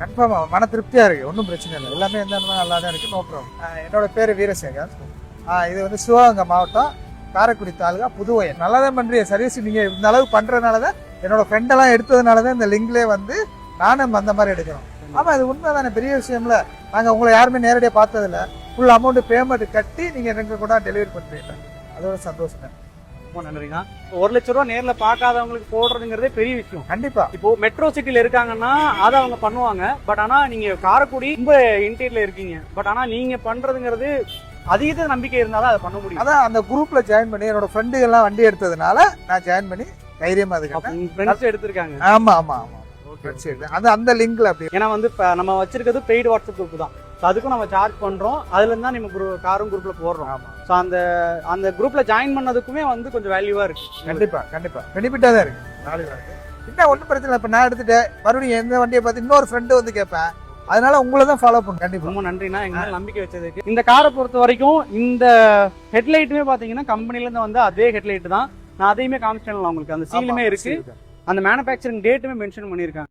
கன்ஃபார்மா மன திருப்தியா இருக்கு, ஒன்றும் பிரச்சனை இல்லை. எல்லாமே எந்த நல்லா தான் இருக்கு, நோ ப்ராப்ளம். என்னோட பேரு வீரசேகர். இது வந்து சிவகங்கை மாவட்டம், காரைக்குடி தாலுகா, புதுவயல். நல்லா தான் பண்றீங்க சர்வீஸ். நீங்க இந்த அளவு பண்றதுனால தான், என்னோட ஃப்ரெண்டெல்லாம் எடுத்ததுனால தான் இந்த லிங்க்லேயே வந்து நானும் அந்த மாதிரி எடுக்கிறோம். ஆமா, இது உண்மை தானே, பெரிய விஷயம்ல. நாங்கள் உங்களை யாருமே நேரடியாக பார்த்ததில்ல. ஃபுல் அமௌண்ட் பேமெண்ட் கட்டி நீங்கள் எங்களுக்கு கூட டெலிவரி பண்ணுறீங்க, அதோட சந்தோஷம் தான். ரொம்ப நன்றிங்க. 1 லட்ச ரூபா நேர்ல பாக்காதவங்களுக்கு போடுறதுங்கிறதே பெரிய விஷயம். கண்டிப்பா. இப்போ மெட்ரோ சிட்டில இருக்காங்கன்னா அதை அவங்க பண்ணுவாங்க. பட் ஆனா நீங்க காரைக்குடி ரொம்ப இன்டீரியர்ல இருக்கீங்க. பட் ஆனா நீங்க பண்றதுங்கிறது அதிக நம்பிக்கை இருந்தாலும் அதை பண்ண முடியும். அதான் அந்த குரூப்ல ஜாயின் பண்ணி என்னோட ஃப்ரெண்டு எல்லாம் வண்டி எடுத்ததுனால நான் ஜாயின் பண்ணி தைரியமா ஃப்ரெண்ட்ஸ் எடுத்திருக்காங்க. ஆமா ஆமா ஆமா, அந்த லிங்க்ல அப்படி. ஏன்னா வந்து நம்ம வச்சிருக்கிறது பெய்டு வாட்ஸ்அப் குரூப் தான். அதுக்கும் நம்ம சார்ஜ் பண்றோம். அதுல இருந்தா நம்ம காரும் குரூப்ல போடுறோம். ஆமா. ஸோ அந்த குரூப்ல ஜாயின் பண்ணதுக்குமே வந்து கொஞ்சம் வேல்யூவா இருக்கு. கண்டிப்பா கண்டிப்பா பெனிஃபிட்டா தான் இருக்கு, வேல்யூவா இருக்கு. இன்னும் ஒன்றும் பிரச்சனை இல்லை. இப்போ நான் எடுத்துட்டேன், மறுபடியும் எந்த வண்டியை பார்த்து இன்னொரு ஃப்ரெண்டு வந்து கேட்பேன். அதனால உங்களை தான் ஃபாலோ பண்ணும். கண்டிப்பா. ரொம்ப நன்றினா எங்க மேல நம்பிக்கை வச்சதுக்கு. இந்த காரை பொறுத்த வரைக்கும் இந்த ஹெட்லைட்டுமே பாத்தீங்கன்னா கம்பெனில இருந்து வந்து அதே ஹெட்லைட் தான். நான் அதையுமே காமிச்சிட்டேன் உங்களுக்கு. அந்த சீலுமே இருக்கு, அந்த மேனுஃபேக்சரிங் டேட்டுமே மென்ஷன் பண்ணியிருக்காங்க.